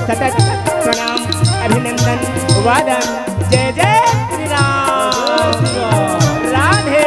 सतत प्रणाम अभिनंदन वादन। जय जय श्री राम। राधे।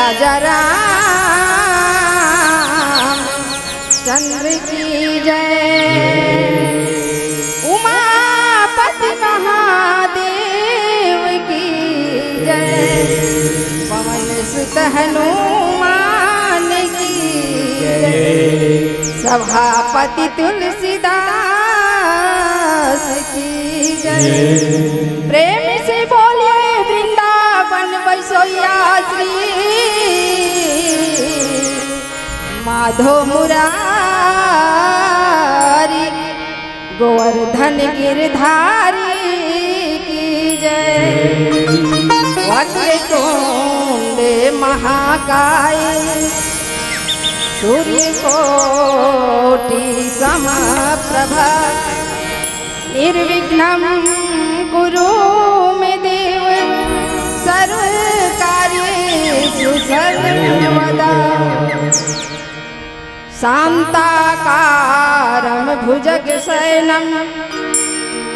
राजा राम चंद्र की जय। उमापति महादेव की जय। पवन सुत हनुमान की जय। सभापति तुलसीदास की जय। प्रेम से बोलिए वृंदावन वैसोया श्री माधो मुरारी गोवर्धन गिरधारी की जय। वक्रतुंड महाकाय सूर्यकोटि समप्रभा निर्विघ्नं कुरु मे देव सर्वकार्येषु सर्वदा। शान्ताकारं भुजगशयनं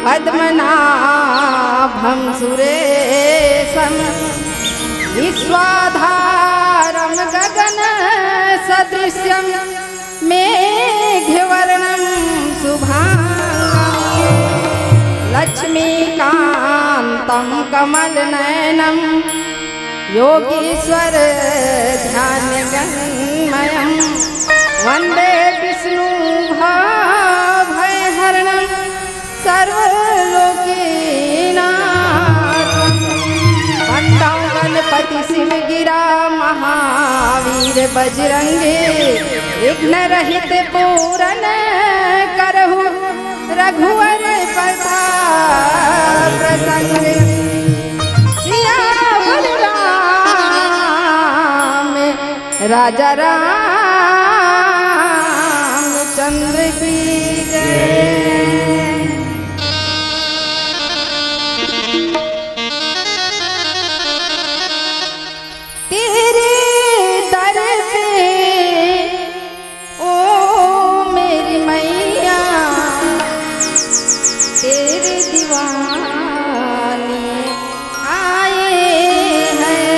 पद्मनाभं सुरेशं विश्वाधारं गगनसदृशं मेघवर्णं शुभांगं लक्ष्मीकान्तं कमलनयनं योगीश्वर ध्यानगम्यं वन्दे विष्णु भयहरणं सर्वलोकीनाथं। वन्दं गणपति शिव गिरा महावीर बजरंगी विघ्नरहित पूरन करहु रघुवर प्रताप प्रसंग। सियावर राम राजा राम चंद्र की जय। तेरे दर पे ओ मेरी मैया तेरे दीवाने आए हैं।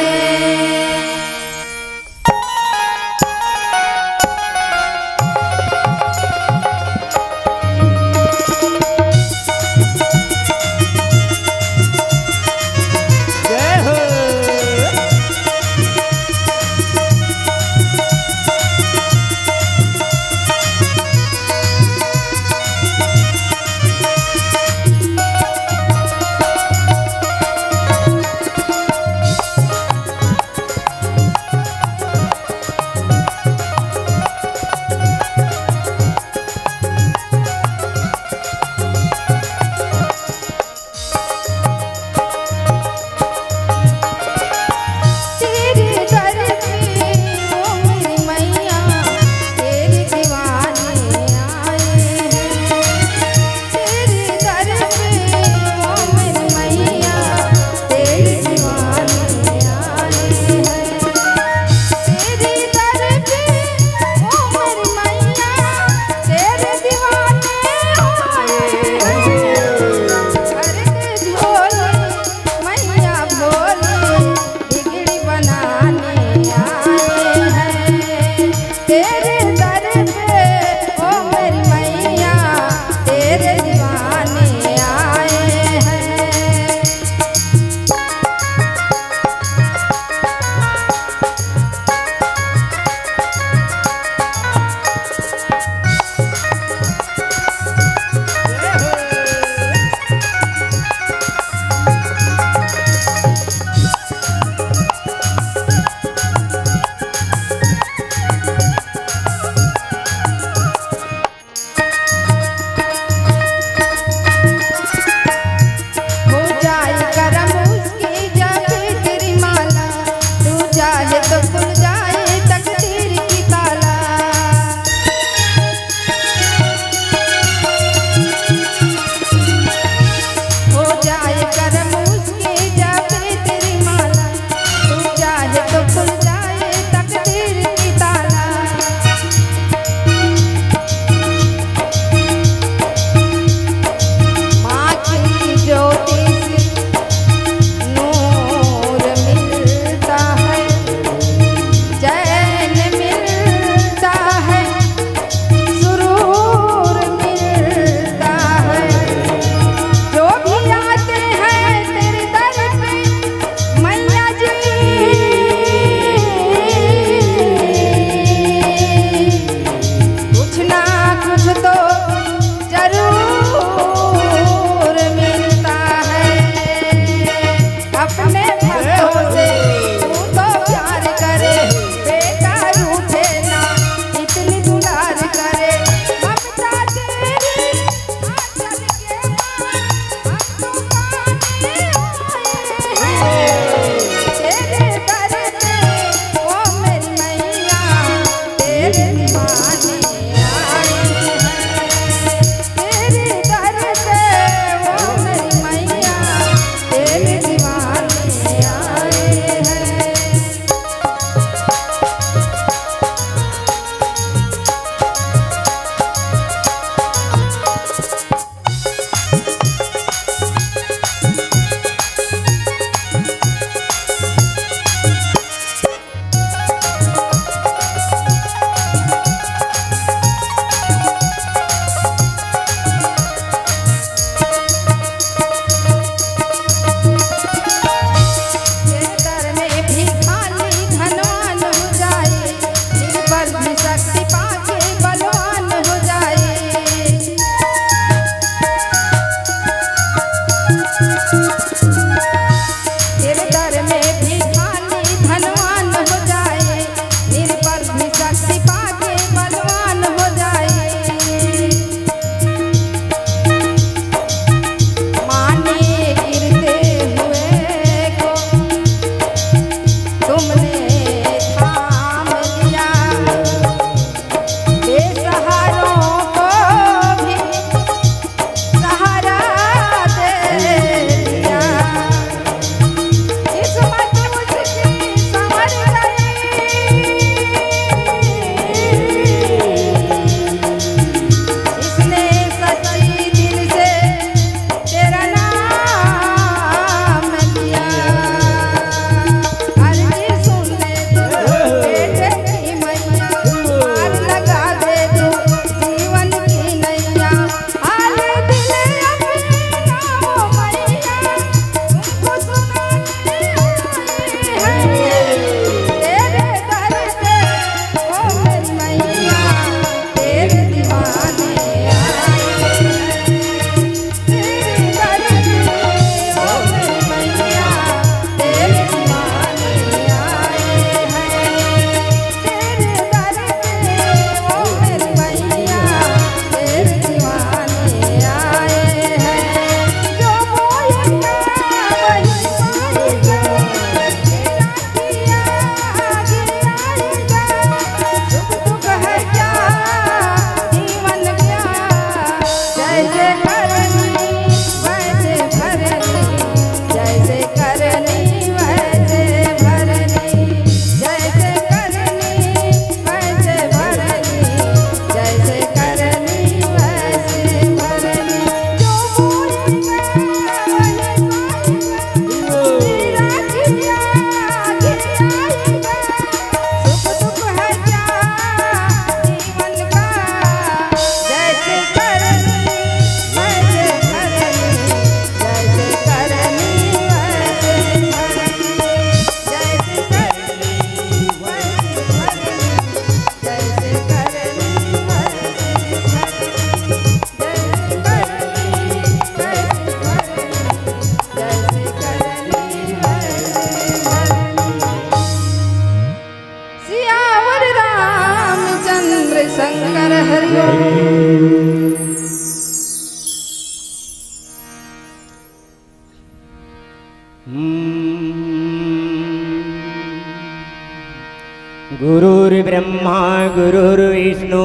गुरुर्ब्रह्मा गुरुर्विष्णु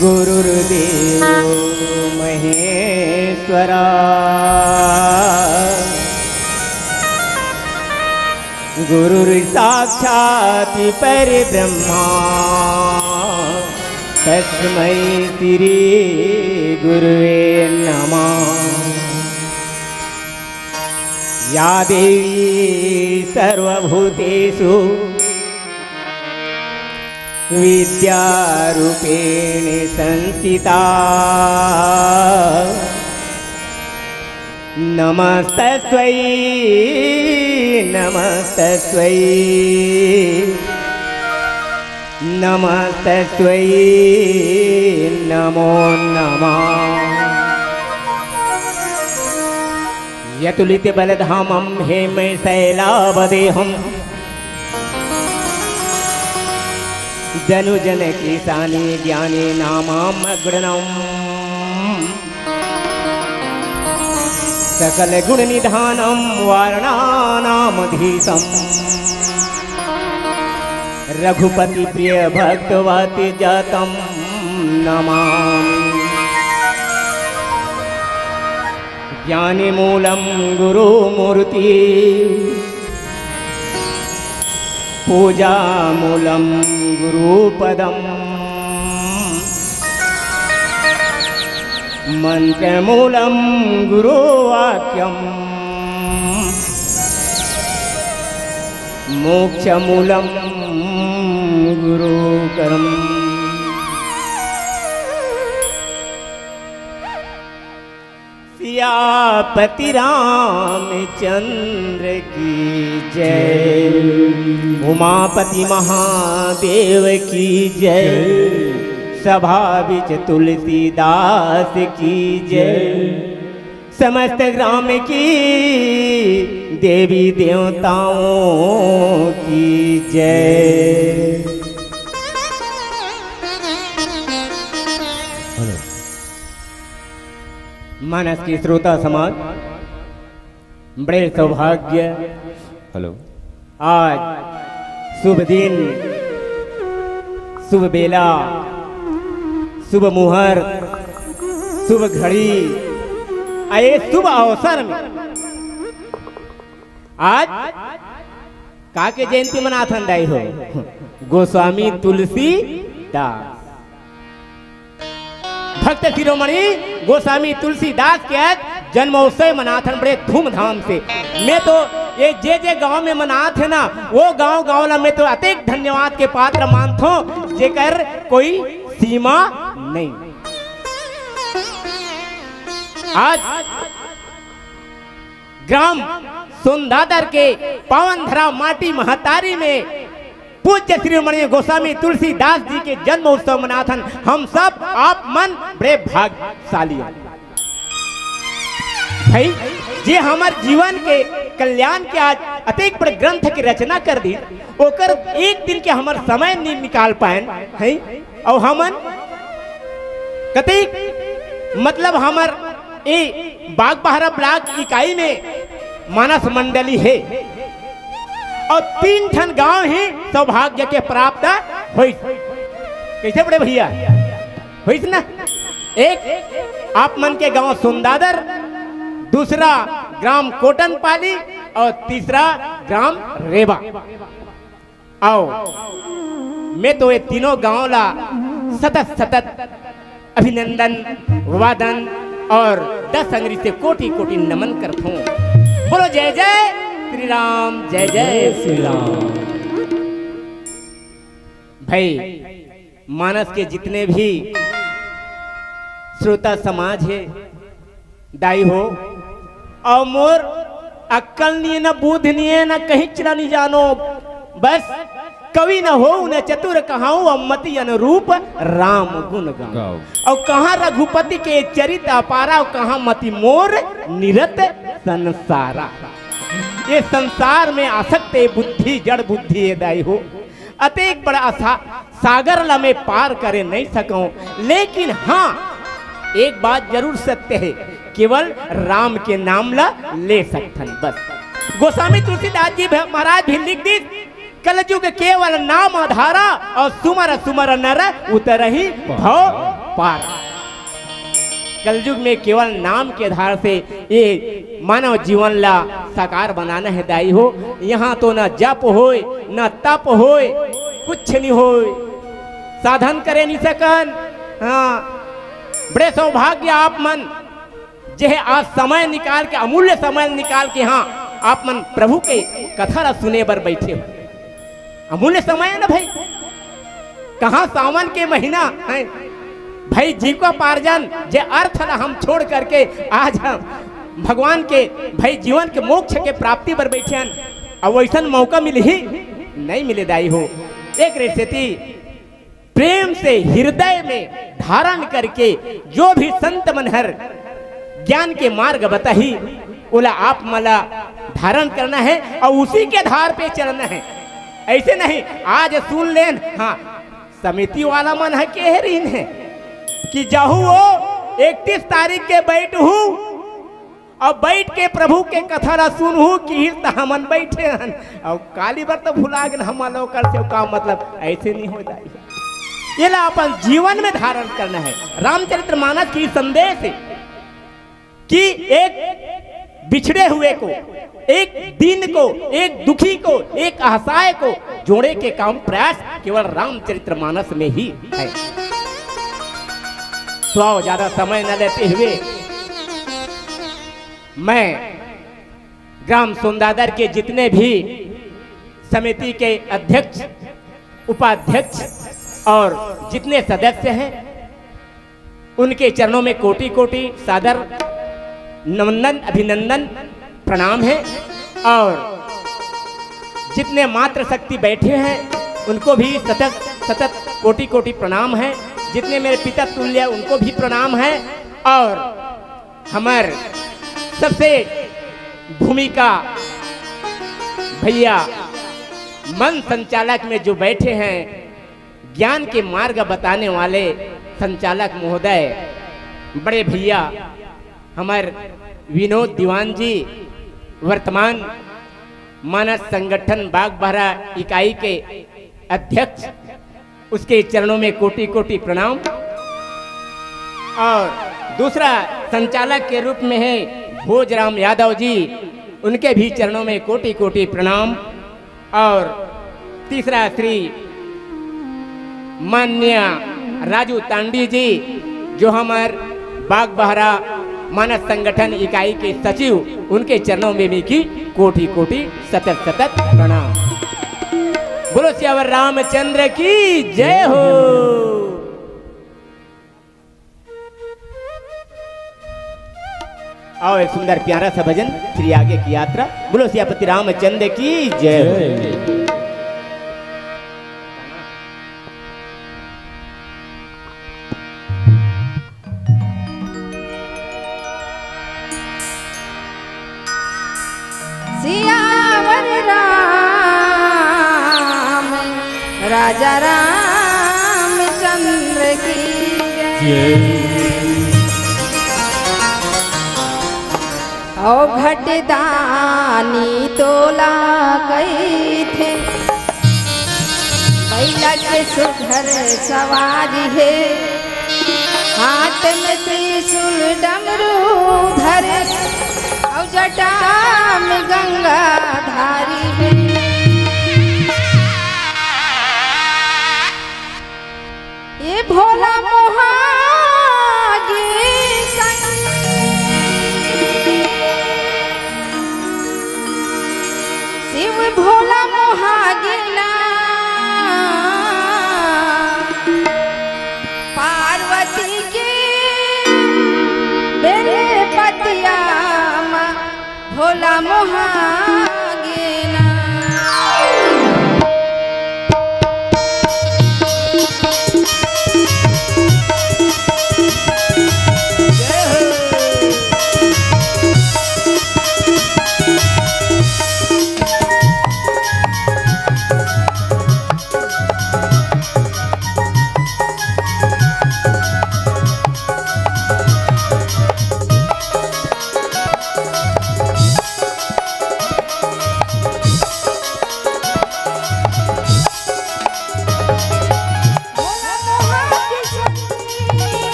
गुरुर्देवो महेश्वरा गुरुर्साक्षात् परब्रह्मा तस्मै श्री गुरुवे नमः। या देवी सर्वभूतेषु विद्यारूपेण संस्थिता नमस्तस्यै नमस्तस्यै नमस्तस्यै नमो नमः। यतुलित बलधामं हेमशैलावदेहं जनुजन किसानी ज्ञानी नामामग्रणम् सकल गुण निधानम वारणानामधीशम् रघुपति प्रिय भक्तवती जातम नमामि। ज्ञानी मूलम गुरुमूर्ति पूजा मूलम गुरुपदम मंत्रमूलम गुरुवाक्यम मोक्षमूलम गुरुकरम। सियापति रामचंद्र की जय, उमापति महादेव की जय, सभा बिच तुलसीदास की जय, समस्त ग्राम की देवी देवताओं की जय। मानस की श्रोता समाज, बड़े सौभाग्य आज शुभ दिन, शुभ बेला, शुभ मुहूर्त, शुभ घड़ी, आए शुभ अवसर में आज काके जयंती मनाथन दाई हो गोस्वामी तुलसीदास भक्त शिरोमणि गोस्वामी तुलसीदास के आज जन्मोत्सव मनाथन बड़े धूमधाम से। मैं तो ये जे गांव में मनाथ है ना, वो गांव ला मैं तो अतिक धन्यवाद के पात्र मानता हूँ, जेकर कोई सीमा नहीं। आज ग्राम सोनदादर के पावन धरा माटी महतारी में पूज्य श्रीमणि गोस्वामी तुलसीदास जी के जन्म उत्सव मनाथन। हम सब आप मन बड़े भाग्यशाली भाई, जे हमारे जीवन के कल्याण के आज अतिक बड़े ग्रंथ की रचना कर दी, ओकर एक दिन के हमारे समय नहीं निकाल पाए है। और हमन कतिक मतलब हमार ए बागबहरा ब्लॉक इकाई में मानस मंडली है और 3 ठन गांव ही सौभाग्य के प्राप्त हुई। कैसे बड़े भैया हुई ना? एक आप मन के गांव सोनदादर, दूसरा ग्राम कोटनपाली और तीसरा ग्राम रेवा। आओ मैं तो ये तीनों गांव ला सतत अभिनंदन वादन और 10 अंग्रेजी से कोटि कोटि नमन करता हूँ। बोलो जय जय श्री राम, जय जय श्री राम। भाई मानस के जितने भी श्रोता समाज है, दाई हो और मोर अक्कल नहीं है, न बुद्ध नहीं है, न कहीं चला नहीं जानो, बस कवि न हो न चतुर कहाऊं और मति अनुरूप राम गुण गाऊं। और कहाँ रघुपति के चरित अपारा और कहाँ मति मोर निरत संसारा। ये संसार में आसक्त बुद्धि जड़ बुद्धि है दाई हो, अतेक बड़ा सागर ला में पार करे नहीं सकूं, लेकिन हाँ एक बात जरूर सत्य है, केवल राम के नाम ला ले सकथन बस। गोस्वामी तुलसीदास जी महाराज भी लिख दी कलयुग केवल नाम आधारा और सुमर सुमर नर उतरही भव पार। कलयुग में केवल नाम के आधार से ये मानव जीवन ला साकार बनाना है दाई हो। यहाँ तो न जप होय न तप होय, कुछ नहीं होय, साधन करे नहीं सकन। हाँ, बड़े सौभाग्य आप मन जे आज समय निकाल के, अमूल्य समय निकाल के हाँ आप मन प्रभु के कथा सुने बर बैठे हो। अमूल्य समय है ना भाई, कहाँ सावन के महीना है भाई, जीविकोपार्जन जे अर्थ ला हम छोड़ करके आज हम भगवान के भाई जीवन के मोक्ष के प्राप्ति पर बैठे हैं। अब वैसा मौका मिले ही नहीं मिले दाई हो। एक रेसेती प्रेम से हृदय में धारण करके जो भी संत मनहर ज्ञान के मार्ग बताही बोला आप मला धारण करना है और उसी के आधार पे चलना है। ऐसे नहीं आज सुन लेन हाँ समिति वाला मन है के रीन है कि जाहू वो 31 तारीख के बैठ हूँ और बैठ के प्रभु के कथा ला सुनहू कि हमन बैठे हन और काली बार तो भुला गए हम लोग कर से का मतलब ऐसे नहीं हो जाए। ये ला अपन जीवन में धारण करना है। रामचरितमानस की संदेश है कि एक बिछड़े हुए को, एक दीन को, एक दुखी को, एक असहाय को जोड़े के काम प्रयास केवल रामचरितमानस में ही है। तो आओ ज्यादा समय न लेते हुए मैं ग्राम सोनदादर के जितने भी समिति के अध्यक्ष, उपाध्यक्ष और जितने सदस्य हैं उनके चरणों में कोटि कोटि सादर नमन अभिनंदन प्रणाम है। और जितने मात्र शक्ति बैठे हैं उनको भी सतत सतत कोटि कोटि प्रणाम है। जितने मेरे पिता तुल्य उनको भी प्रणाम है। और हमार सबसे भूमिका भैया मन संचालक में जो बैठे हैं, ज्ञान के मार्ग बताने वाले संचालक महोदय बड़े भैया हमार विनोद दीवान जी, वर्तमान मानस संगठन बागबाहरा इकाई के अध्यक्ष, उसके चरणों में कोटि कोटि प्रणाम। और दूसरा संचालक के रूप में है भोजराम यादव जी, उनके भी चरणों में कोटि कोटि प्रणाम। और तीसरा श्री मान्य राजू तांडी जी जो हमार बागबाहरा मानस संगठन इकाई के सचिव, उनके चरणों में भी की कोटि कोटि सतत सतत प्रणाम। बोलो सियावर रामचंद्र की जय हो। आओ एक सुंदर प्यारा सा भजन फिर आगे की यात्रा। बोलो सियापति रामचंद्र की जय हो। सियावर राम राजा रामचंद्र की जय। ओ घटदानी तोला कई थे, बैला के सुघर सवारी है, हाथ में त्रिशूल डमरू धरे, और जटा में गंगा धारी है। ये भोला मोहागी शिव भोला मोहागिना, पार्वती के बेले पतिया भोला मोहागिना।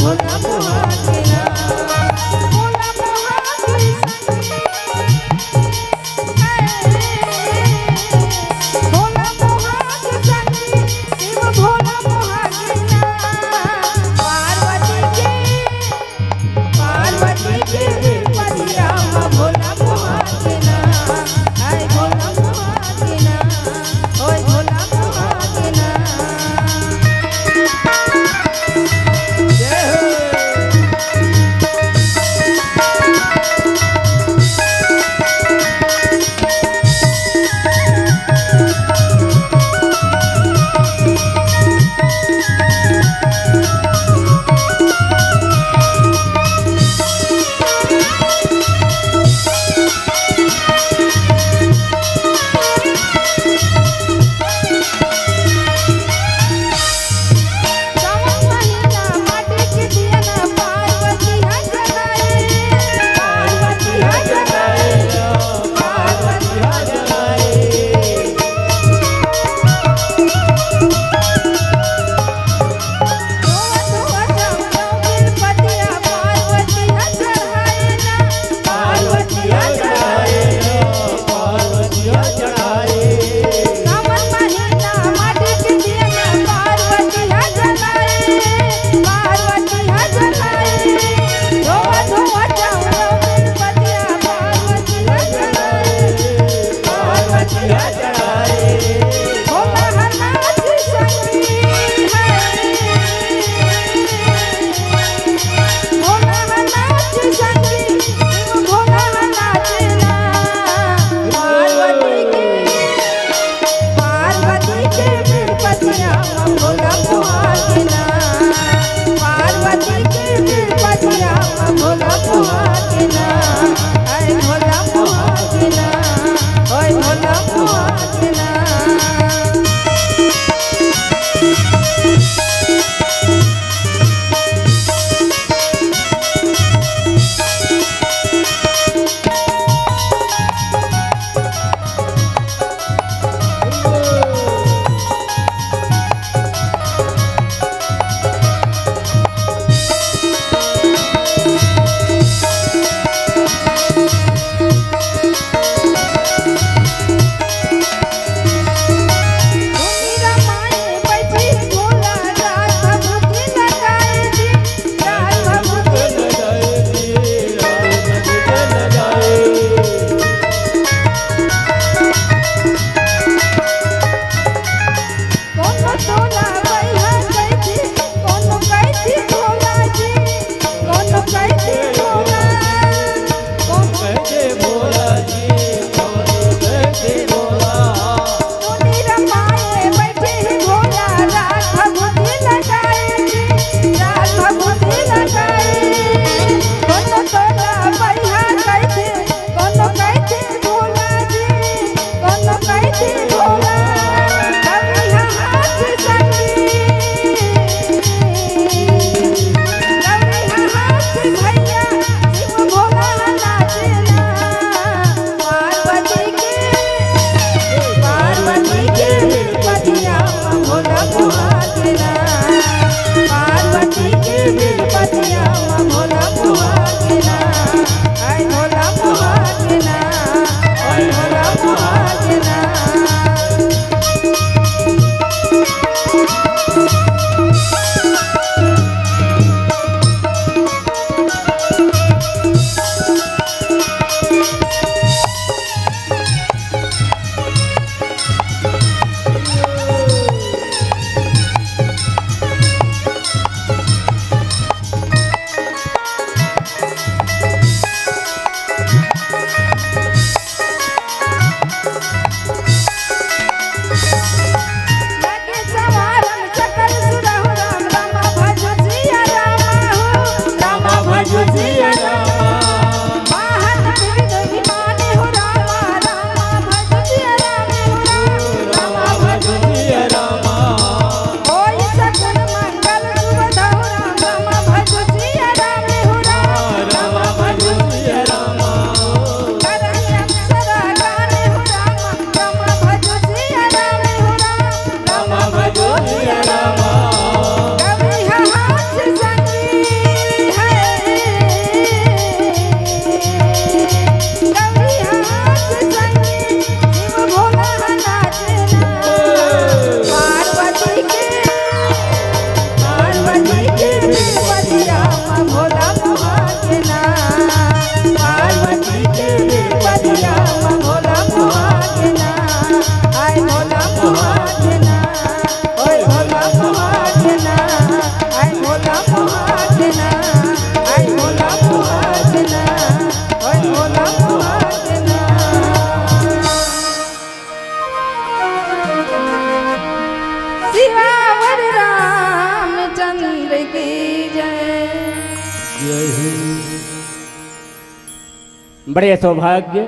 भोला मोहा के ना भोला मोहा की भोला मोहा के संगी शिव भोला मोहा के ना पार्वती के पति राम भोला मोहा के ना हाय भोला मोहा के ना ओए भोला मोहा के ना बड़े सौभाग्य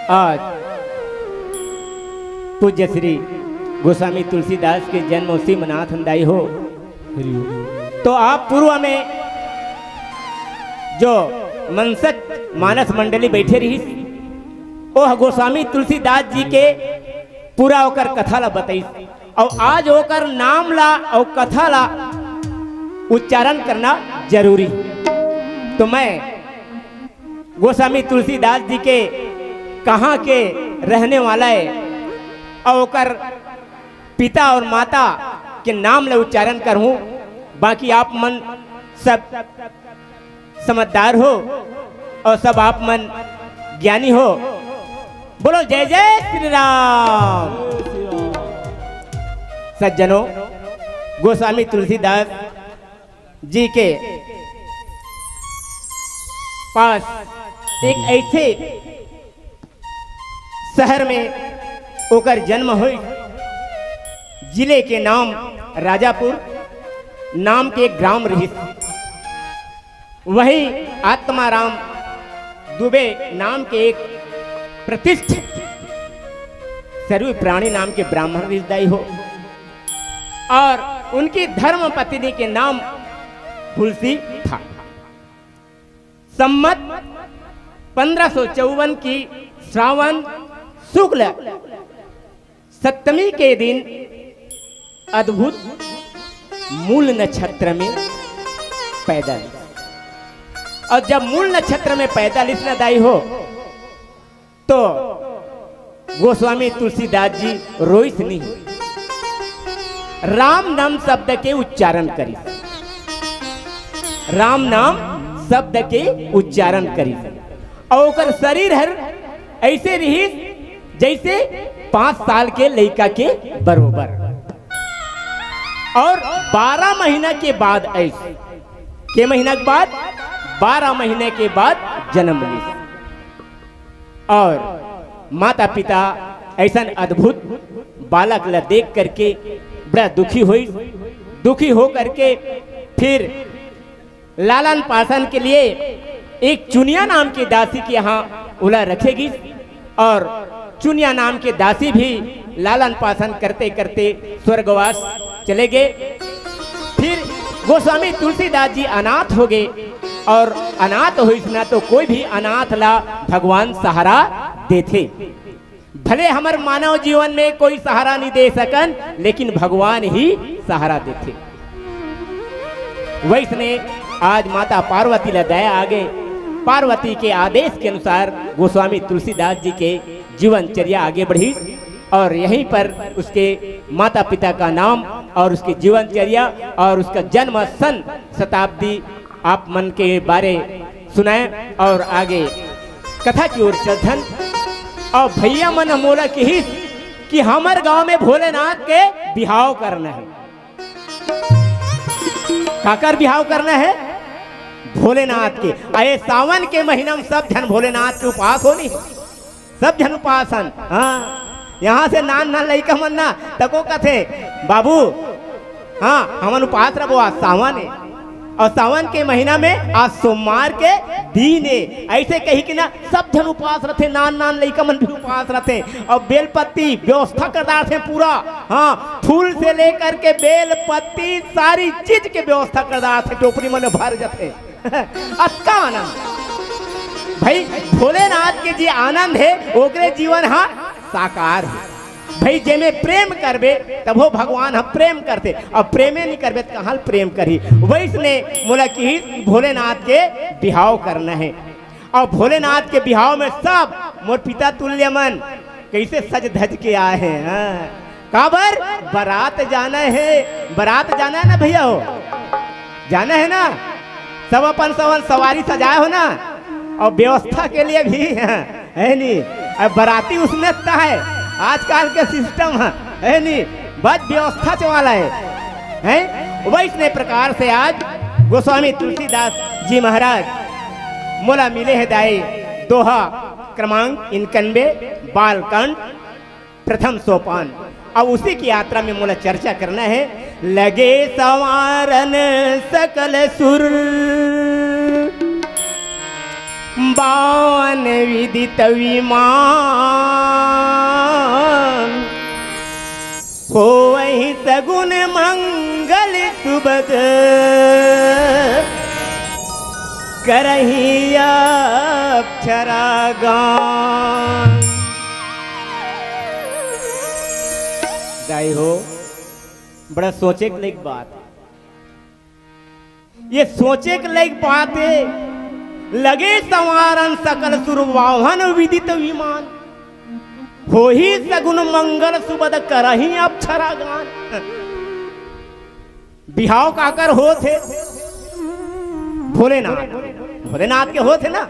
आज पूज्य श्री गोस्वामी तुलसीदास के जन्म उसी मनाथ हंदाई हो। तो आप पूर्व में जो मनसक मानस मंडली बैठे रही ओह गोस्वामी तुलसीदास जी के पूरा होकर कथा ला बताई और आज होकर नाम ला और कथा ला उच्चारण करना जरूरी। तो मैं गोस्वामी तुलसीदास जी के कहाँ के रहने वाला है और ओकर पिता और माता के नाम ला उच्चारण करूं। बाकी आप मन सब समझदार हो और सब आप मन ज्ञानी हो। बोलो जय जय श्री राम। सज्जनों, गोस्वामी तुलसीदास जी के पास एक ऐसे शहर में ओकर जन्म हुई, जिले के नाम राजापुर नाम के ग्राम रही। वही आत्माराम दुबे नाम के एक प्रतिष्ठित सर्व प्राणी नाम के ब्राह्मण हृदय हो और उनकी धर्म पत्नी के नाम तुलसी था। सम्मत 1554 की श्रावण शुक्ल सप्तमी के दिन अद्भुत मूल नक्षत्र में पैदा ली। और जब मूल नक्षत्र में पैदा लिखनादायी हो तो गोस्वामी तुलसीदास जी रोइस नहीं, राम नाम शब्द के उच्चारण करी। राम नाम शब्द के उच्चारण करी और ओकर शरीर हर ऐसे रही जैसे 5 साल के लड़का के बरोबर। और 12 महीना के बाद ऐसे के महीना के बाद 12 महीने के बाद जन्म ली। और माता पिता ऐसा अद्भुत बालक ला देख करके बड़ा दुखी हो करके फिर लालन पालन के लिए एक चुनिया नाम की दासी के यहाँ उला रखेगी। और चुनिया नाम के दासी भी लालन पालन करते करते स्वर्गवास चले गए। फिर गोस्वामी तुलसीदास जी अनाथ हो गए और अनाथ हो इसना तो कोई भी अनाथ ला भगवान सहारा देते। भले हमारे मानव जीवन में कोई सहारा नहीं दे सकन, लेकिन भगवान ही सहारा देते। वैसने आज माता पार्वती ला दया आ गए। पार्वती के आदेश के अनुसार गोस्वामी तुलसीदास जी के जीवनचर्या आगे बढ़ी और यहीं पर उसके माता पिता का नाम और उसकी जीवनचर्या और उसका जन्म सन शताब्दी आप मन के बारे सुनाए और आगे कथा की ओर चलथन। और भैया मन मोला की कि हमारे गांव में भोलेनाथ के बिहाव करना है। काकर बिहाव करना है? भोलेनाथ के। अरे सावन के महीना में सब जन भोलेनाथ के उपास होनी है, सब जन उपासन। हाँ, यहाँ से नान लड़का मन ना तको कथे बाबू हाँ हमन उपास रहो आज सावन है। और सावन के महीना में आज सोमवार के दिन है। ऐसे कही कि ना सब जन उपवास रहते, नान लड़का मन भी उपवास रहते और बेलपत्ती व्यवस्था करता थे पूरा। हाँ, फूल से लेकर के बेलपत्ती सारी चीज के व्यवस्था करता थे, टोकरी मन भर जाते। अच्छा आनंद भाई, भोलेनाथ के जी आनंद है ओकरे जीवन हाँ साकार है भाई। जे में प्रेम करबे तब वो भगवान हम प्रेम करते, और प्रेमे नहीं करबे तो कहाँ प्रेम करी। वैसने मोला की भोलेनाथ के बिहाव करना है। और भोलेनाथ के बिहाव में सब मोर पिता तुल्य मन कैसे सज धज के आए हैं। काबर बारात जाना है, बारात जाना है ना भैया, हो जाना है ना, सब अपन सवन सवारी सजाए हो ना, और व्यवस्था के लिए भी है नहीं। अब बाराती उसमें है आजकल के सिस्टम है नहीं, बस व्यवस्था चवाला है। वैसने प्रकार से आज गोस्वामी तुलसीदास जी महाराज मोला मिले हैं दाई दोहा क्रमांक 91 बालकांड प्रथम सोपान। अब उसी की यात्रा में मोला चर्चा करना है। लगे सवारन सकल सुर बावन विदित विमान हो वही सगुन मंगल सुबद करही अक्षरागान। गाय हो बड़ा सोचे के लायक बात, ये सोचे के लायक बात है। लगे संवारन सकल सुरवाहन विदित विमान हो ही सगुन मंगल सुबद करही अक्षरागान। बिहाव काकर हो थे भोलेनाथ, भोलेनाथ के हो थे ना।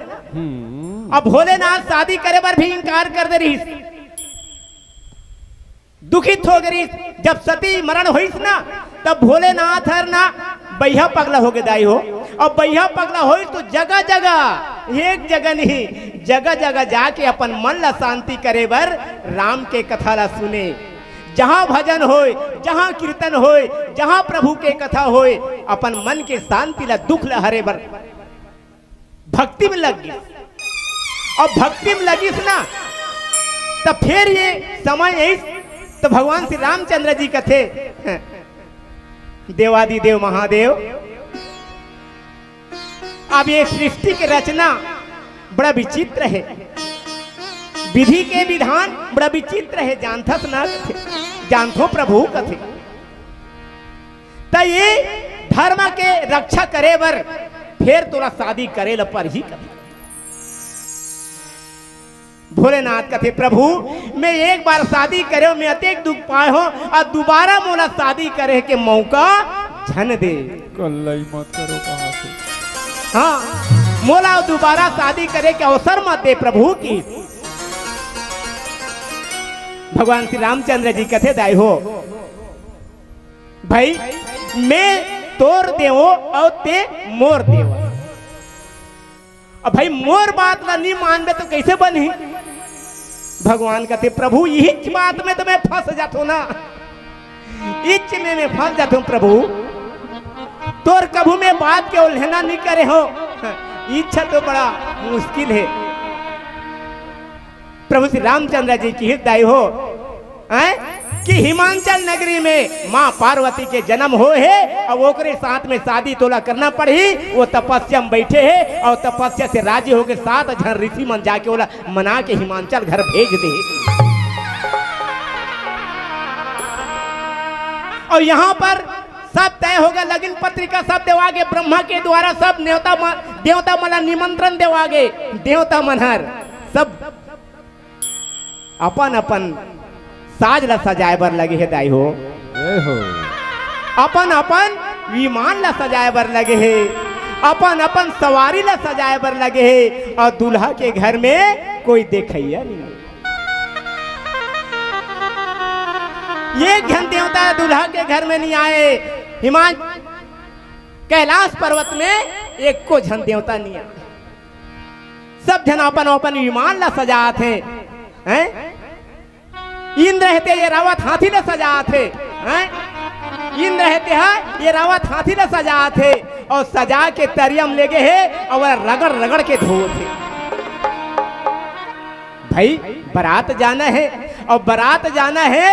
अब भोलेनाथ शादी करे पर भी इनकार कर दे रही, दुखित हो गई। जब सती मरण हुई ना तब भोलेनाथ हर ना बैहा पगला हो गए दाई हो। और बैहा पगला हो तो जगह जगह, एक जगह नहीं जगह जगह जाके अपन मन ला शांति करे बर राम के कथा ला सुने। जहां भजन होए, जहां कीर्तन होए, जहां प्रभु के कथा होए, अपन मन के शांति ला दुख ला हरे बर भक्ति में लग गई। और भक्ति में लगी ना तब फिर ये समय यही तो भगवान श्री रामचंद्र जी कथे देवादिदेव महादेव। अब ये सृष्टि की रचना बड़ा विचित्र है, विधि के विधान बड़ा विचित्र है। जानथस ना कथे, जानथो प्रभु कथे। तो ये धर्म के रक्षा करे बर फिर तोरा शादी करे ल पर ही कथे। भोलेनाथ कथे प्रभु मैं एक बार शादी करे मैं अतेक दुख पाए हो और दोबारा मोला शादी करे के मौका झन दे। कल्लाई मत करो कहां से। हाँ मोला दोबारा शादी करे के अवसर मत दे प्रभु की। भगवान श्री रामचंद्र जी कथे दाई हो भाई मैं तोर देवो और ते मोर देव। अब भाई मोर बात ला नहीं मानबे तो कैसे बनी। भगवान कहते प्रभु यही बात में तो मैं फंस जाता ना, इच में मैं फंस जाता हूँ प्रभु। तोर कभू में बात के उल्लंघना नहीं करे हो, इच्छा तो बड़ा मुश्किल है। प्रभु श्री रामचंद्र जी की हृदय हो कि हिमांचल नगरी में माँ पार्वती के जन्म हो है और ओकरे साथ में शादी तोला करना पड़ी। वो तपस्या में बैठे है और तपस्या से राजी हो के 7 जन ऋषि मन जाके ओला मना के हिमांचल घर भेज दे। और यहाँ पर सब तय होगा, लगन पत्रिका सब देवागे, ब्रह्मा के द्वारा सब देवता मला निमंत्रण देवागे। देवता मनहर सब अपन अपन साज ला सजाए बर लगे है दाई हो। अपन अपन विमान ला सजाए बर लगे है, अपन अपन सवारी ला सजाए बर लगे है। और दूल्हा के घर में कोई देखैया नहीं। ये घन देवता दूल्हा के घर में नहीं आए। कैलाश पर्वत में एक को झन देवता नहीं आए। सब जन अपन अपन विमान ला सजाते हैं। इंद्र रहते ये रावत हाथी ले सजा थे। इंद्र रहते हैं ये रावत हाथी ले सजा थे और सजा के तरियम ले गए है और रगड़ रगड़ के धो थे। भाई बारात जाना है और बारात जाना है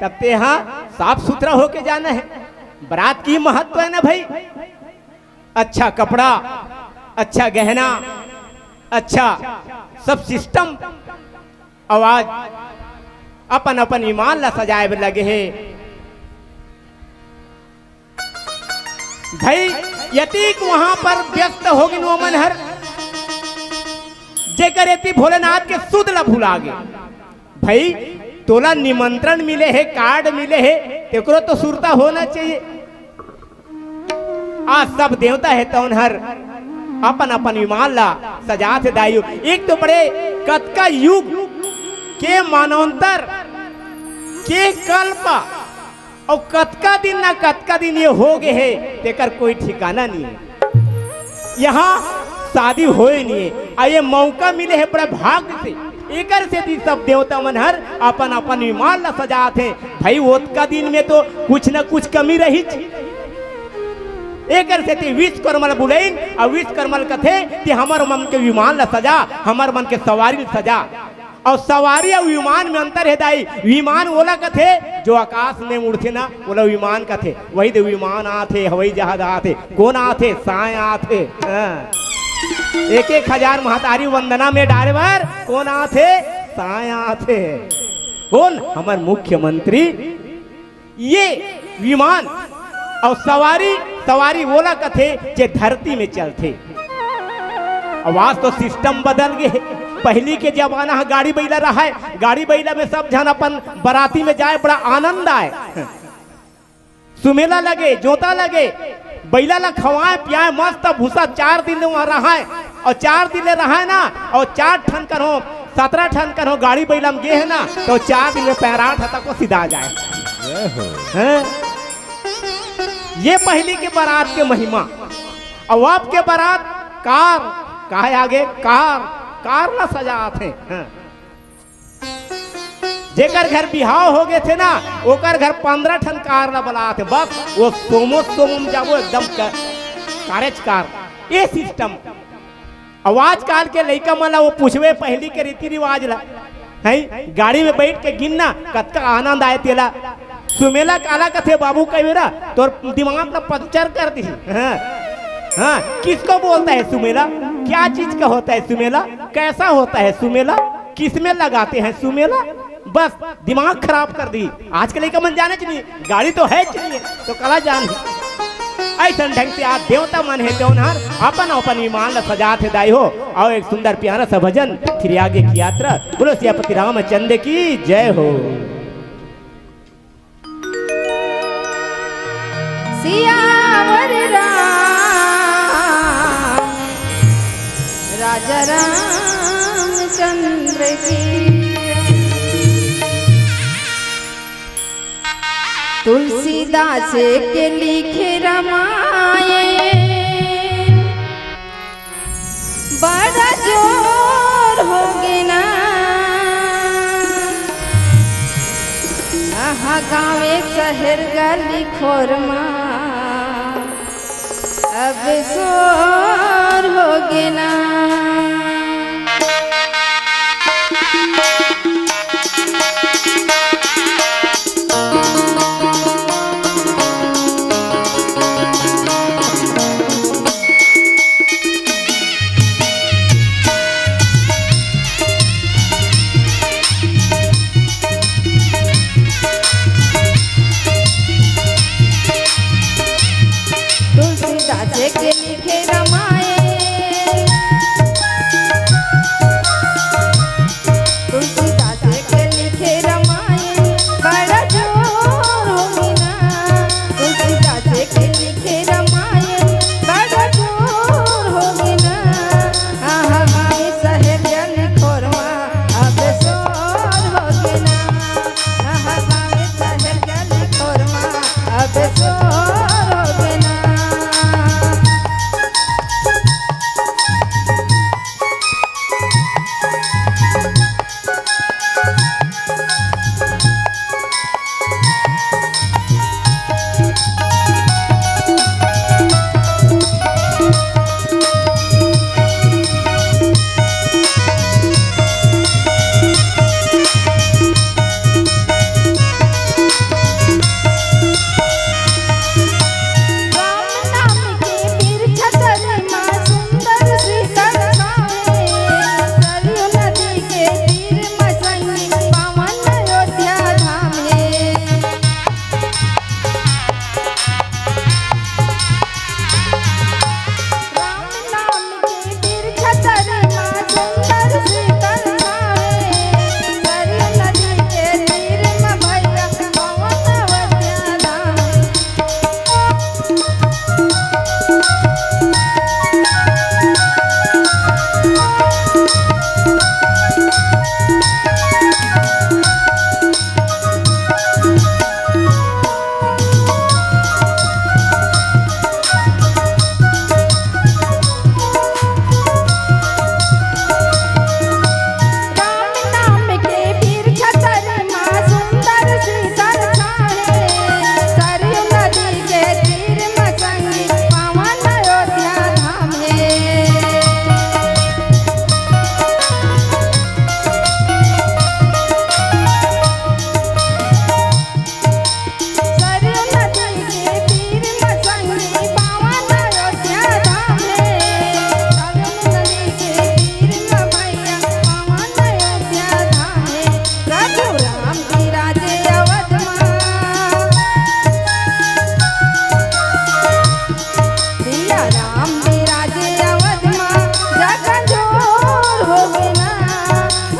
तब ते यहाँ साफ सुथरा होके जाना है। बारात की महत्व है ना भाई, अच्छा कपड़ा, अच्छा गहना, अच्छा सब सिस्टम, आवाज, अपन अपन ईमान ला सजाए लगे है। भाई यतीक वहां पर व्यस्त होगी वो मनहर जेकर यति भोलेनाथ के सुध ला भुला गए। भाई तोला निमंत्रण मिले है, कार्ड मिले है, तेकरो तो सुरता होना चाहिए। आज सब देवता है तो उनहर अपन अपन विमान ला सजात दायु। एक तो बड़े कतका युग के मानवंतर के कल्प और कतका दिन ना कतका दिन ये हो गए है तेकर कोई ठिकाना नहीं है। यहाँ शादी होए नहीं है और ये मौका मिले है बड़ा भाग्य से। एकर से भी सब देवता मनहर अपन अपन विमान ला सजाते हैं। भाई ओतका दिन में तो कुछ न कुछ कमी रही। एक से ती विश्वकर्मल बुलेन और विश्वकर्मल कथे कि हमर मन के विमान ला सजा, हमर मन के सवारी सजा। और सवारी और विमान में अंतर है दाई। विमान ओला कथे जो आकाश में उड़थे ना, ओला विमान कथे। वही दे विमान आथे, हवाई जहाज आथे, कौन आथे? साय आथे। एक एक हजार महतारी वंदना में ड्राइवर कौन आथे? साय आथे। कौन? हमार मुख्यमंत्री। ये विमान और सवारी, सवारी ओला कथे जे धरती में चलते। आवाज तो सिस्टम बदल गए। पहली के जमाना गाड़ी बैला रहा है, गाड़ी बैला में सब जन अपन बराती में जाए, बड़ा आनंद आए, सुमेला लगे, जोता लगे, बैला ला खवाए पियाए मस्त भूसा। 4 दिन वहां रहा है और 4 दिन रहा है ना, और 4 ठन कर हो 17 ठन कर हो गाड़ी बैला में गे है ना, तो 4 दिन में पैराठ तक को सीधा जाए हैं? ये पहली के बारात के महिमा। और अब के बारात कार कहा आगे कार ला सजाते हैं। जेकर घर बिहाव हो गए थे ना, ओकर घर 15 ठन कार ला बुलाते। बस वो सोम जाबो एकदम कारेज कार। ये सिस्टम आवाज काल के लइका मला वो पूछवे पहली के रीति रिवाज ला है। गाड़ी में बैठ के गिनना कतका आनंद आए तेला। सुमेला काला कथे बाबू कई बेरा तो दिमाग का पंचर कर दी। हाँ, किसको बोलता है सुमेला? क्या चीज का होता है सुमेला? कैसा होता है सुमेला? किसमें लगाते हैं सुमेला? बस दिमाग खराब कर दी। आजकल का मन जाने चाहिए, गाड़ी तो है चाहिए तो कला जान। ऐसा ढंग से आज देवता मन है त्योहार अपन अपन विमान ला सजाते दाई हो। और एक सुंदर प्यारा सा भजन फिर आगे की यात्रा। बोलो सियापति रामचंद्र की जय हो। सियावर राजा रामचंद्र की। तुलसीदास के लिखे रामायण बड़ा जोर हो गए ना। गाँवे शहर गली खोरमा अब शोर हो गए ना। के लिखे रामायण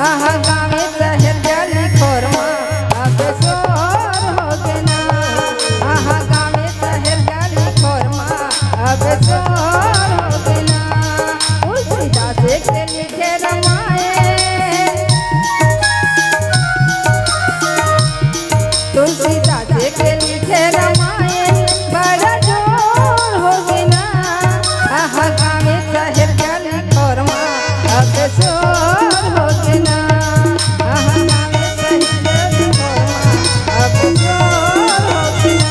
आहा गावे शहर गली खोरमा अब शोर हो गना आहा गावे शहर गली खोरमा अब शोर हो गना तुलसीदास के लिखे रामायण तुलसीदास के लिखे रामायण बड़ा जोर हो गना आहा गावे शहर गली खोरमा अब शोर हो गना आहा गावे शहर गली खोरमा अब शोर हो गना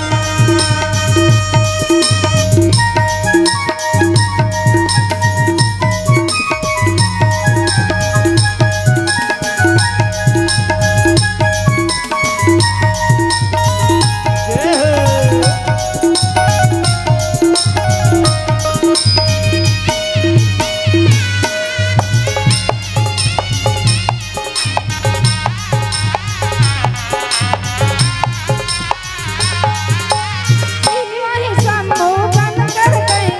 वही शंभु बन कर गई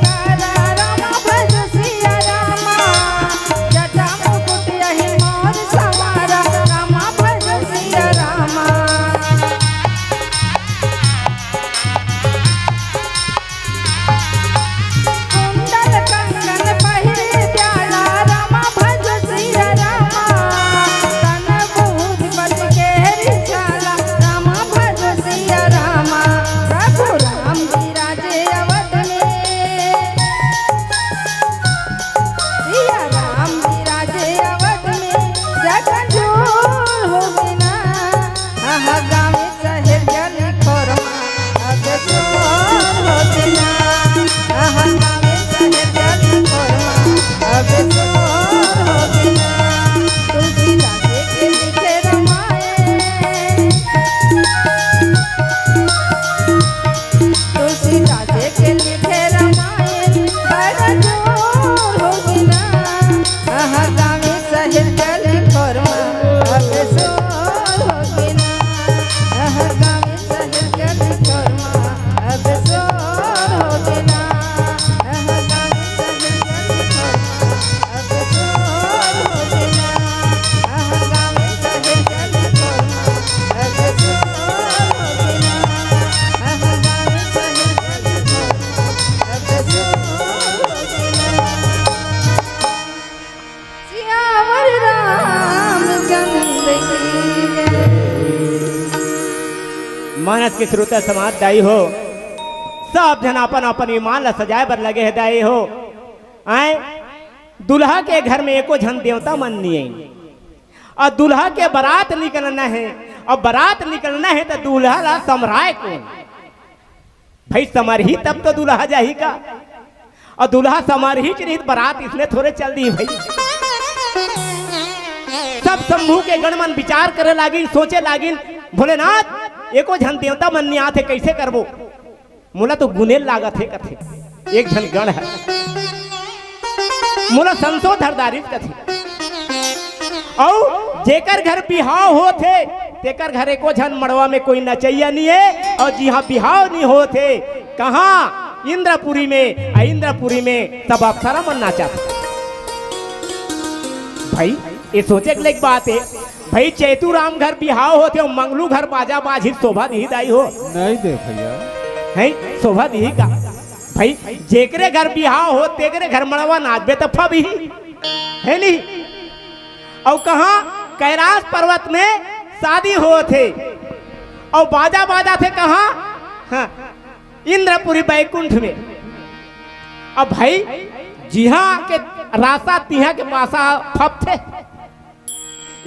काला रामा भज सिया रामा जटा मुकुट यही मोर सवारा रामा भज सिया रामा कुंडल कंगन पहिरे प्याला रामा भज सिया रामा तन बूझ बच के रिसाला रामा भज सिया रामा प्रभु राम जी राजे अवध में सिया राम जी राजे अवध में जगजोर हो बिना आहा गावे शहर गली खोरमा अब शोर हो बिना आहा गावे शहर गली खोरमा अब शोर हो बिना तुलसीदास के लिखे रामायण तुलसीदास के लिखे रामायण बड़ा जोर हो बिना आहा गावे शहर गली खोरमा अब शोर हो बिना आहा गावे शहर गली खोरमा अब शोर हो बिना आहा गावे शहर गली खोरमा अब शोर हो बिना आहा गावे शहर गली खोरमा अब शोर हो बिना आहा गावे शहर गली खोरमा अब शोर हो बिना सियावर रामचंद्र की जय मानस के श्रोता समाज दाई हो सब जन अपन अपन ईमान ला सजाए बर लगे है दाई हो आए दुल्हा के घर में एको झन देवता मन नहीं है और दुल्हा के बारात निकलना है और बारात निकलना है तो दुल्हा ला समराय कौन भाई समरही तब तो दुल्हा जाही का और दुल्हा समरही के नहीं बारात इसने थोड़े चल दी भाई सब शंभू के गणमन विचार करे लागिन सोचे लागिन भोलेनाथ एको झन देवता मन नहीं आते कैसे करबो मोला तो गुनेल लागत है कथे एक झन गण है मोला संसो धरदारी कथे और जेकर घर बिहाव होथे तेकर घर एको झन मड़वा में कोई नचैया नहीं है और जी हाँ बिहाव नहीं होथे कहाँ इंद्रपुरी में इंद्रपुरी में सब अप्सरा मन नाचा भाई ये सोचे के लायक बात है भाई चैतू राम घर बिहाव होते हो मंगलू घर बाजा बाजी शोभा दी दाई हो नहीं दे भैया है शोभा दी का भाई जेकरे घर बिहाव हो तेकरे घर मड़वा नाचबे तो फबी है नहीं और कहाँ कैलाश पर्वत में शादी हो थे और बाजा बाजा थे कहाँ हाँ, इंद्रपुरी बैकुंठ में अब भाई जिहा के रास्ता तिहा के पासा फप थे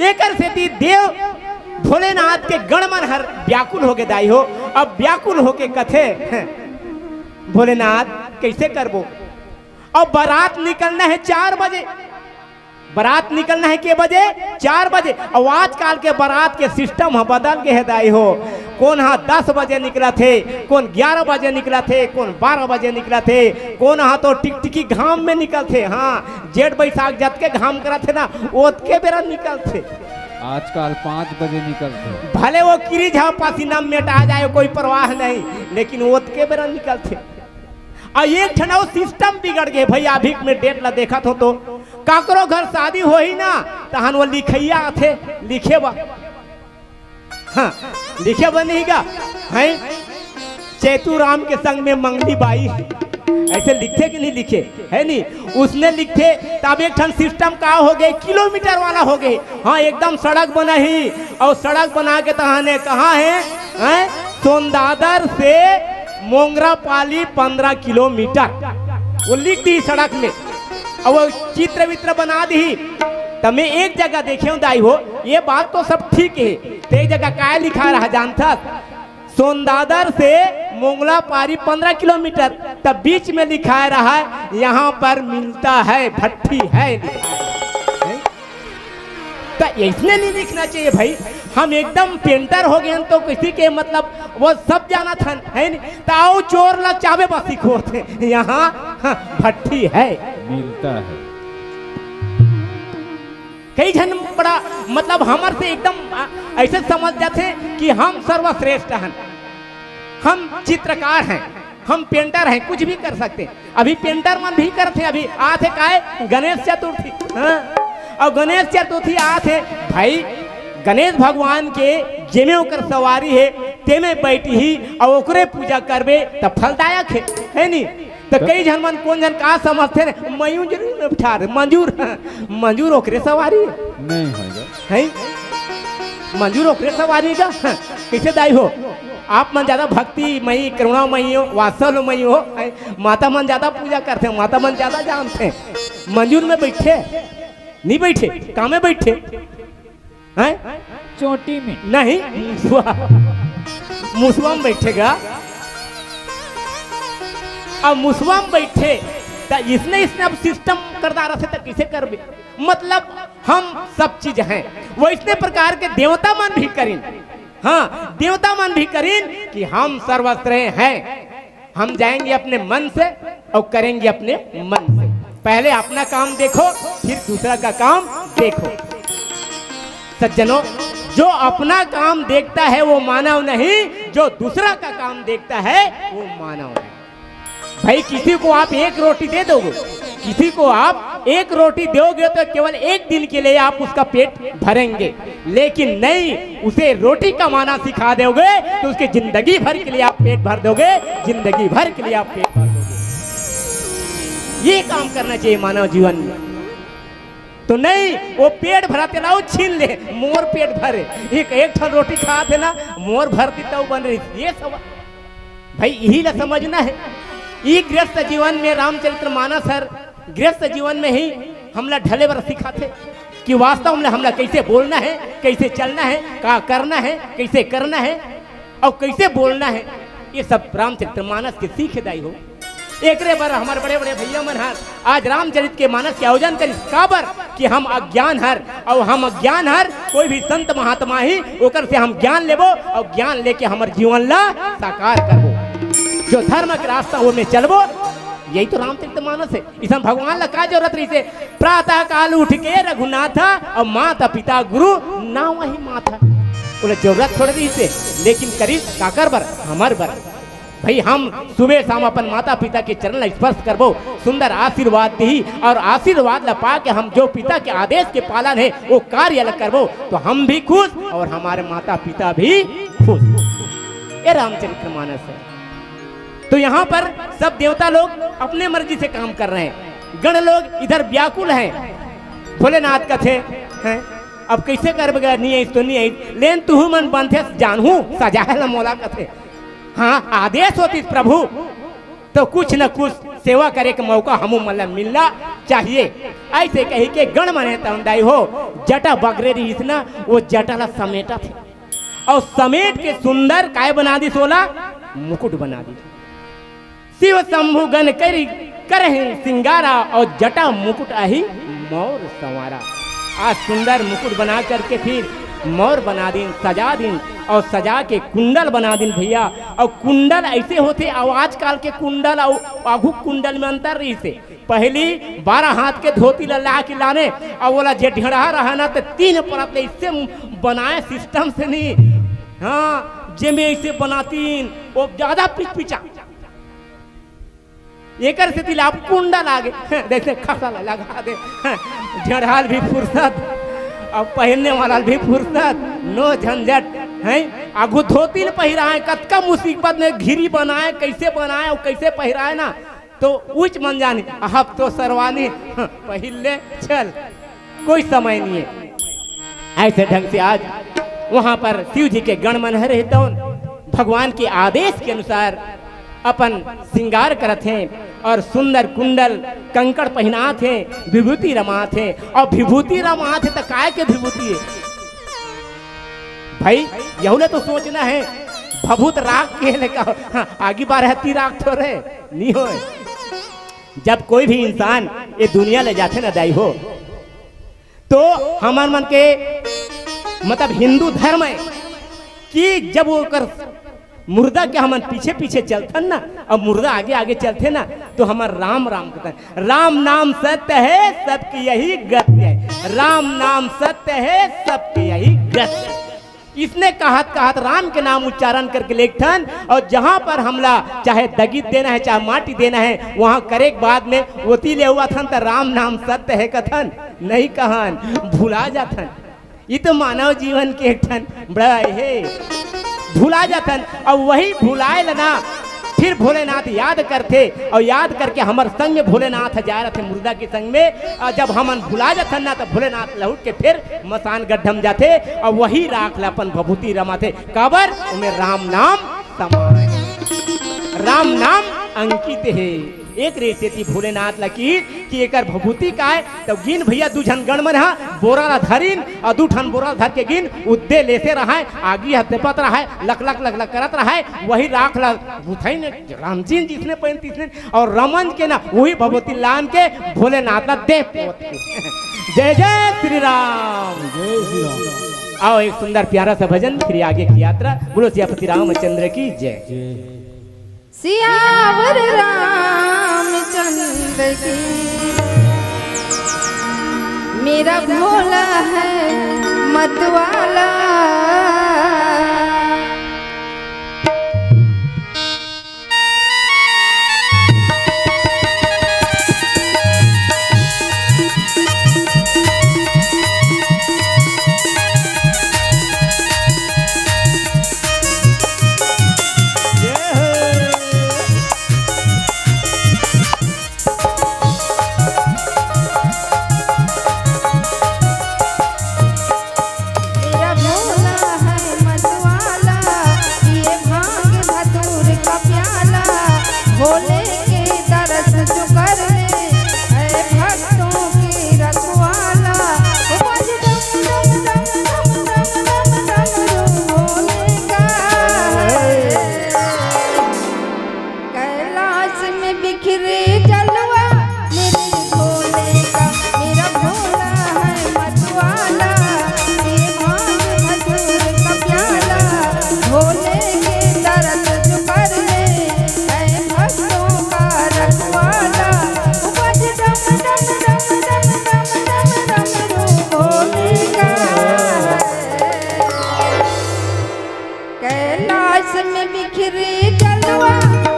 एकर से ती देव भोलेनाथ के गणमन हर व्याकुल हो के दाई हो अब व्याकुल हो के कथे भोलेनाथ कैसे करबो अब बारात निकलना है 4 बजे बारात निकलना है के बजे 4 बजे और आजकल के बारात के सिस्टम बदल के है दाई हो कौन हाँ 10 बजे निकला थे कौन 11 बजे निकला थे कौन 12 बजे निकला थे कौन हाँ तो टिकटिकी घाम में निकल थे हाँ जेठ बैसाख जत के घाम करा थे ना ओत के बेरा निकल थे आजकल 5 बजे निकलते भले वो किरी झा पसीना मेटा जाए कोई परवाह नहीं लेकिन ओत के बेरा निकल थे और एक ठना सिस्टम बिगड़ गए भैया अभी में डेट ला देखा तो काकरो घर शादी हो ही ना तहन वो लिखैया थे लिखे बा हाँ लिखे बनेगा हैं चेतुराम के संग में मंगली बाई ऐसे लिखे कि नहीं लिखे है नहीं उसने लिखे तब एक ठन सिस्टम का हो गए किलोमीटर वाला हो गए हाँ एकदम सड़क बना ही और सड़क बना के तहाने कहाँ है सोनदादर से मोंगरा पाली 15 किलोमीटर वो लिख दी सड़क में और वो चित्र वित्र बना दी तब मैं एक जगह देखे हूँ दाई हो ये बात तो सब ठीक है तो एक जगह क्या लिखा रहा जानता सोनदादर से मोंगला पारी 15 किलोमीटर तब बीच में लिखा रहा है यहाँ पर मिलता है भट्टी है तो इसमें नहीं लिखना चाहिए भाई हम एकदम पेंटर हो गए तो किसी के मतलब वो सब जाना था है नहीं ताऊ चोर ला चाबे बस सीखो थे यहाँ भट्टी है मिलता है कई जन बड़ा मतलब हमार से एकदम ऐसे समझ जाते कि हम सर्वश्रेष्ठ हैं हम चित्रकार हैं हम पेंटर हैं कुछ भी कर सकते अभी पेंटर मन भी करते अभी आते काहे गणेश चतुर्थी हाँ? और गणेश चतुर्थी आते भाई गणेश भगवान के जेमे ओकर सवारी है तेमे बैठी ही और ओकरे पूजा करबे तब फलदायक है नहीं तो कई जन मन कौन जन का समझते हैं मयूर ठार मंजूर मंजूर ओकरे सवारी नहीं है मंजूर ओकरे सवारी का कैसे दाई हो आप मन ज्यादा भक्ति मई करुणा मई हो वात्सल मई हो माता मन ज्यादा पूजा करते हैं माता मन ज्यादा जानते हैं मंजूर में बैठे नहीं बैठे काम में बैठे हैं चोटी में नहीं मुसवा में बैठेगा अब मुसवा में बैठे इसने अब सिस्टम करता रहे तो कैसे कर भी मतलब हम सब चीज हैं वो इसने प्रकार के देवता मन भी करें हाँ देवता मन भी करें कि हम सर्वश्रेष्ठ हैं हम जाएंगे अपने मन से और करेंगे अपने मन से पहले अपना काम देखो फिर दूसरा का काम देखो सज्जनों जो अपना काम देखता है वो मानव नहीं जो दूसरा का काम देखता है वो मानव है भाई किसी को आप एक रोटी दे दोगे किसी को आप एक रोटी दोगे तो केवल एक दिन के लिए आप उसका पेट भरेंगे लेकिन नहीं उसे रोटी कमाना सिखा दोगे तो उसके जिंदगी भर के लिए आप पेट भर दोगे जिंदगी भर के लिए आप पेट भर दोगे ये काम करना चाहिए मानव जीवन में तो नहीं वो पेट भरा ते लाओ छीन ले मोर पेट भरे एक ठन रोटी खा थे ना मोर भरती तब बन रही ये सब भाई यही ला समझना है ये गृहस्थ जीवन में रामचरित्र मानस हर गृहस्थ जीवन में ही हमला ढले बर सिखाते कि वास्तव में हमला कैसे बोलना है कैसे चलना है क्या करना है कैसे करना है और कैसे बोलना है ये सब रामचरित्र मानस के सीख दाई हो एक रे बार हमारे बड़े बड़े भैया मन हर आज रामचरित के मानस के आयोजन करी काबर कि हम अज्ञान हर और हम अज्ञान हर कोई भी संत महात्मा ही ओकर से हम ज्ञान लेबो और ज्ञान लेके हमारे जीवन ला साकार करबो जो धर्म के रास्ता वो में चलबो यही तो रामचरित मानस है इसमें भगवान ला का जरूरत रही से प्रातः काल उठ के रघुनाथा और माता पिता गुरु ना वही माथा बोले जरूरत थोड़ी रही से लेकिन करीब काकर बर हमार बर भाई हम सुबह शाम अपन माता पिता के चरण स्पर्श करबो सुंदर आशीर्वाद दी और आशीर्वाद ला पा के हम जो पिता के आदेश के पालन है वो कार्य करबो तो हम भी खुश और हमारे माता पिता भी खुश ये रामचरित्र मानस है तो यहाँ पर सब देवता लोग अपने मर्जी से काम कर रहे हैं गण लोग इधर व्याकुल हैं भोलेनाथ कथे हैं अब कैसे कर बगैर नहीं तो नहीं आई लेन तू मन बंधे जानू सजाए मोला कथे हाँ आदेश होती प्रभु तो कुछ न कुछ सेवा करे का मौका हमू मतलब मिलना चाहिए ऐसे कही के गण मने तंदाई हो जटा बगरे रही इतना वो जटा ला समेटा थे और समेट के सुंदर काय बना दी सोला मुकुट बना दी शिव शंभु गण करहि सिंगारा और जटा मुकुट आही मोर संवारा आज सुंदर मुकुट बना करके फिर मोर बना दिन सजा दिन और सजा के कुंडल बना दिन भैया और कुंडल ऐसे होते और आजकल के कुंडल और आघु कुंडल में अंतर रही से पहली 12 हाथ के धोती ला के लाने और बोला जे ढेड़ा रहा ना तो 3 परत इससे बनाए सिस्टम से नहीं हाँ जे में ऐसे बनाती वो ज्यादा पिचपिचा एकर से तिल आप कुंडा लागे देखते खसा लगा दे झड़ाल भी फुर्सत और पहनने वाला भी फुर्सत नो झंझट है। आगू धोती पहिराए कतका मुसीबत में घिरी बनाए कैसे बनाए और कैसे पहिराए ना तो उच्च मन जाने अब तो सरवानी पहले चल कोई समय नहीं है। ऐसे ढंग से आज वहां पर शिव जी के गणमन रहते भगवान के आदेश के अनुसार अपन श्रृंगार करत हैं और सुंदर कुंडल कंकड़ पहनात हैं विभूति रमात हैं और विभूति रमात है तो काय के विभूति है भाई यहूले तो सोचना है भभूत राग के ले कहो हाँ, आगे बार हती राग थोड़े नहीं हो। जब कोई भी इंसान ये दुनिया ले जाते ना दाई हो तो हमार मन के मतलब हिंदू धर्म है कि जब वो कर मुर्दा के हम पीछे पीछे चलते ना और मुर्दा आगे आगे चलते ना तो हमार राम राम कहते राम नाम सत्य है सबकी यही गति है राम नाम सत्य है सबकी यही गति है। इसने कहत राम के नाम उच्चारण करके लेखन और जहां पर हमला चाहे दगित देना है चाहे माटी देना है वहां करे बाद में वोती ले हुआ था तो राम नाम सत्य है कथन नहीं कहन भुला जाथन। ये तो मानव जीवन के एक ठन बड़ा है भुला जाथन और वही भुलाए लना फिर भोलेनाथ याद करते और याद करके हमार संग में भोलेनाथ जा रहे थे मुर्दा के संग में और जब हम भुला जाते ना तो भोलेनाथ लौट के फिर मसान गड्ढम जाते और वही राख ला अपन भभूति रमाते काबर उनमें राम नाम समाए राम नाम अंकित है। एक रेसे थी भोलेनाथ लकीर कि एक भभूति का है तो गिन भैया दू झन गणमन हा बोरा ला धरिन और दू ठन बोरा धर के गिन उद्दे लेते रहा आगे हते पत रहा लक लक लक लक करत रहा वही राख ला बुथाई ने रामजी जिसने पहन तीसने और रमन के ना वही भभूति लान के भोलेनाथ ला दे पोत जय जय श्री राम जय श्री राम। आओ एक सुंदर प्यारा सा भजन फिर आगे की यात्रा बोलो सियापति रामचंद्र की जय। सियावर रामचंद्र की मेरा भोला है मतवाला भोले के दरस जो कर ले है भक्तों की रखवाला बज डम डम डम डम डम डम डम भोले का कैलाश में बिखरे जलवा मेरे भोले का मेरा भोला है मतवाला ये भांग धतूर का प्याला भोले के दरस जो कर ले भक्तों का रखवाला बज डम डम डम डम डम डम डम भोले का कैलाश में बिखरे जलवा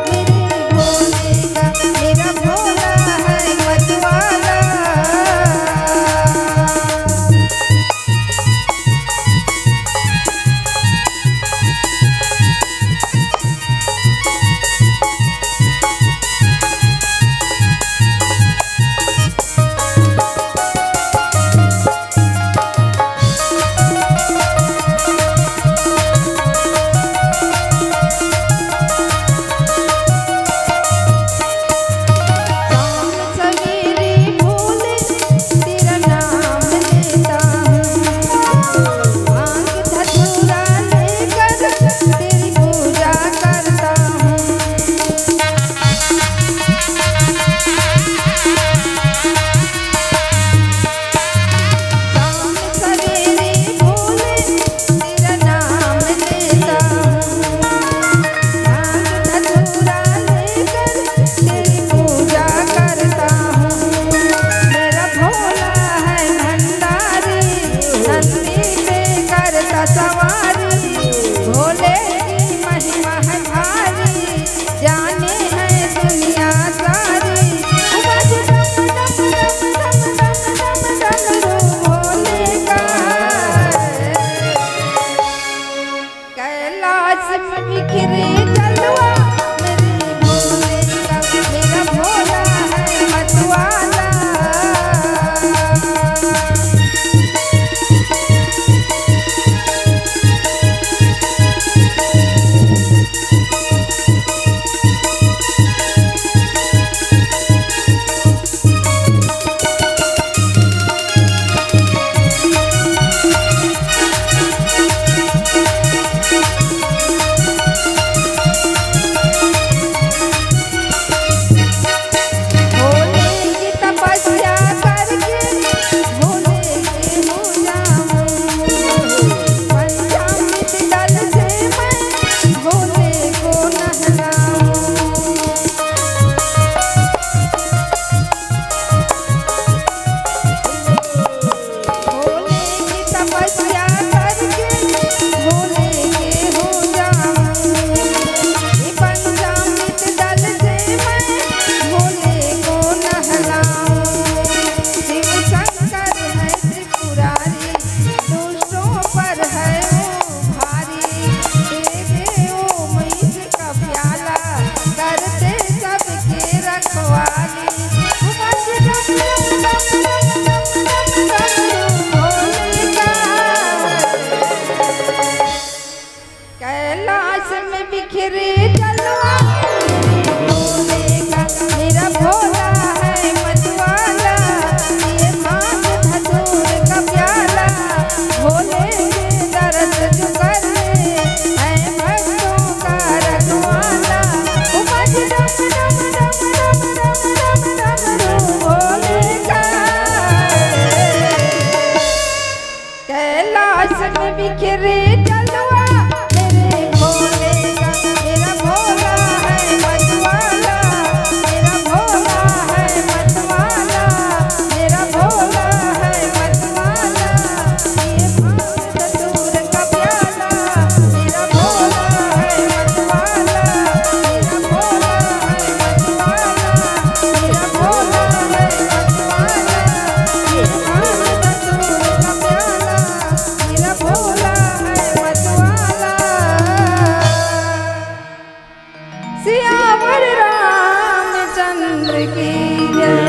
मेरे भोले का मेरा भोला है मतवाला। भोले की महिमा है भारी जाने है दुनिया सारी। तपस्या करके भोले के हो जाऊं। ये पंचामृत जल से मैं भोले को नहलाऊं। शिव शंकर है त्रिपुरारी, दुष्टों पर है वो भारी। देवे ओ महिष का प्याला, करते सबके रखवाली। कैलाश में बिखरे जलवा भोले का, मेरा भोला है मतवाला। ये भांग धतूर का प्याला, भोले के दरस जो करे है भक्तों का रखवाला। उपज डम डम डम डम डम डम डम भोले का। कैलाश में बिखरे जलवा मेरे भोले का, मेरा भोला है मतवाला। मेरा भोला है मतवाला, मेरा भोला है मतवाला। ये भांग धतूर का प्याला, मेरा भोला है मतवाला। मेरा भोला है मतवाला, मेरा भोला है मतवाला। ये भांग धतूर का प्याला, मेरा भोला है मतवाला। सियावर रामचंद्र की जय।